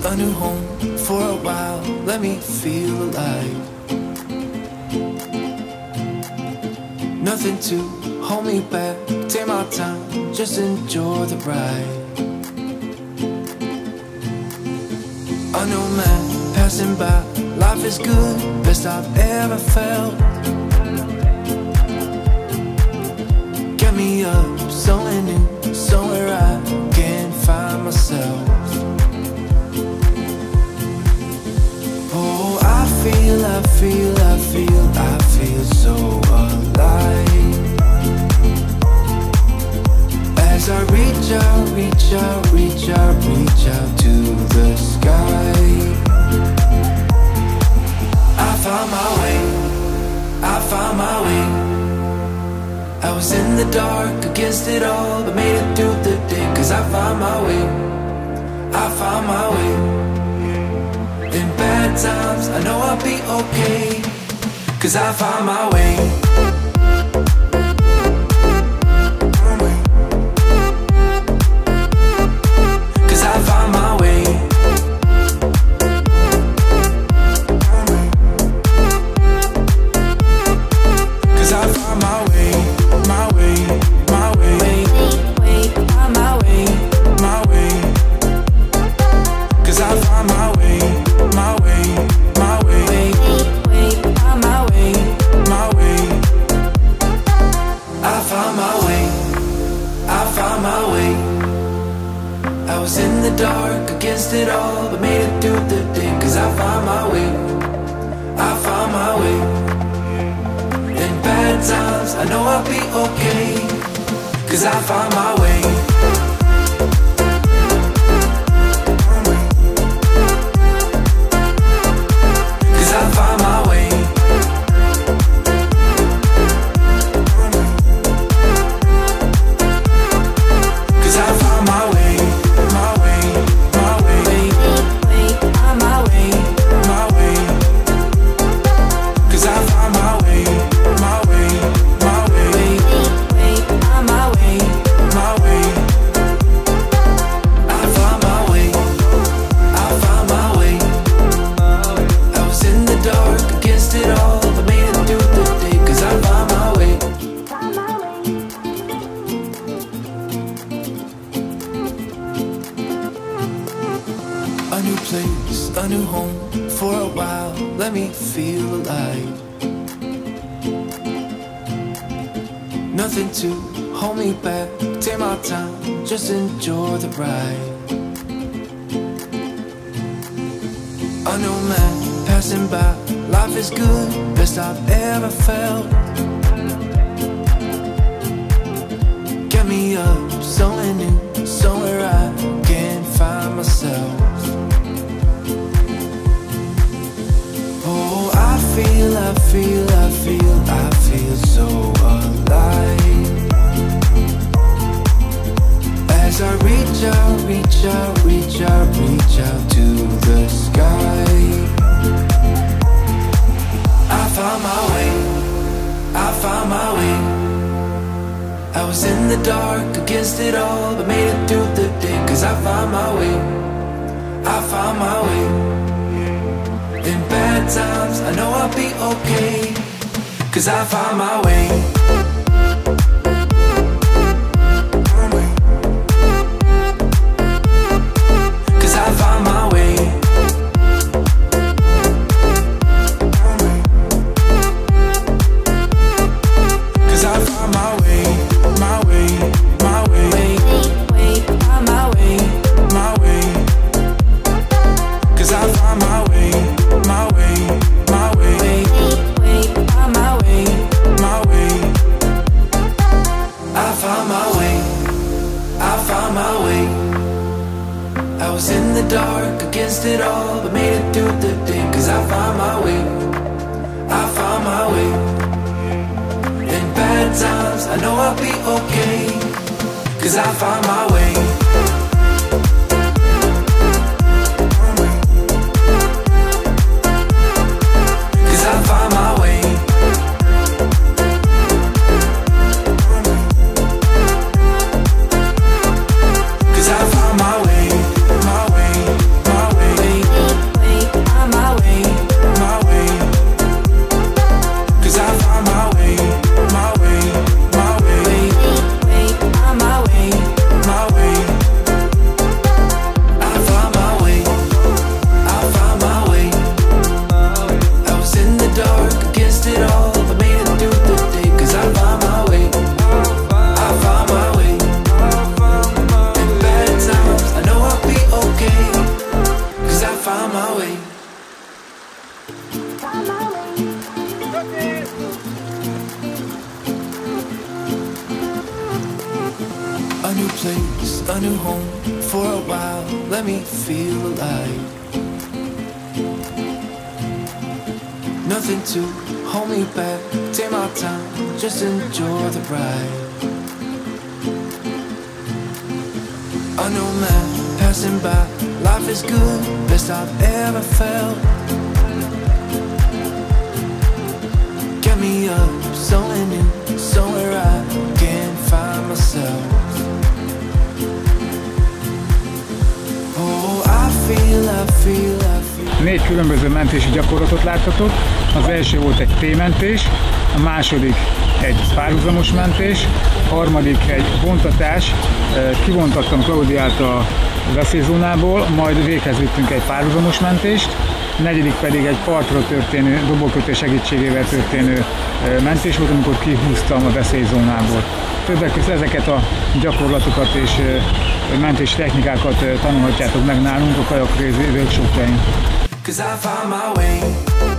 a new home for a while. Let me feel alive. Nothing to hold me back. Take my time, just enjoy the ride. I know man passing by. Life is good, best I've ever felt. Get me up, somewhere new, somewhere I can find myself. Oh, I feel so alive. As I reach out, reach out, reach out, reach out to the sky. I found my way, I found my way. I was in the dark against it all, but made it through the day. Cause I found my way, I found my way. In bad times, I know I'll be okay. Cause I found my way. Cause I found my way. Cause I found my way, my way, my way, my way, my way. Cause I found my way, my way, my way, my way, my way. I found my way, I found my way. I was in the dark against it all, but made it through the day. Cause I found my way, I found my way. In bad times, I know I'll be okay. Cause I found my way. Cause I found my way. Cause I found my way, my way, my way, my way, my way. Cause I found my way, my way, my way, my way, my way. I found my way, I found my way. I was in the dark against it all, but made it through the day. Cause I found my way. A new place, a new home for a while. Let me feel alive. Nothing to hold me back. Take my time, just enjoy the ride. I know man passing by. Life is good, best I've ever felt. Get me up, somewhere new, somewhere I can find myself. Oh, I feel so alive. As I reach out, reach out, reach out, reach out to the sky. I found my way, I found my way. I was in the dark against it all, but made it through the day. Cause I found my way, I found my way. In bad times, I know I'll be okay. Cause I found my way. Cause I found my way. Cause I found my way, my way, my way, my way, my way. Cause I found my way, my way, my way, my way, my way. I found my way, I found my way. I was in the dark against it all, but made it through the day. Cause I found my way, I found my way. In bad times, I know I'll be okay. Cause I found my way. Cause I found my way. Cause I found my way, my way, my way. place, a new home for a while. Let me feel alive. Nothing to hold me back. Take my time, just enjoy the ride. A new man passing by. Life is good, best I've ever felt. Get me up, somewhere new, somewhere I can find myself. Oh, I feel. Négy különböző mentési gyakorlatot láttatok. Az első volt egy T-mentés, a második egy párhuzamos mentés, a harmadik egy vontatás, kivontattam Klaudiát a veszélyzónából, majd véghez vittünk egy párhuzamos mentést, a negyedik pedig egy partra történő, dobolkötés segítségével történő mentés volt, amikor kihúztam a veszélyzónából. Többek között ezeket a gyakorlatokat és mentés technikákat tanulhatjátok meg nálunk a KayakCrazy workshopjain. 'Cause I found my way.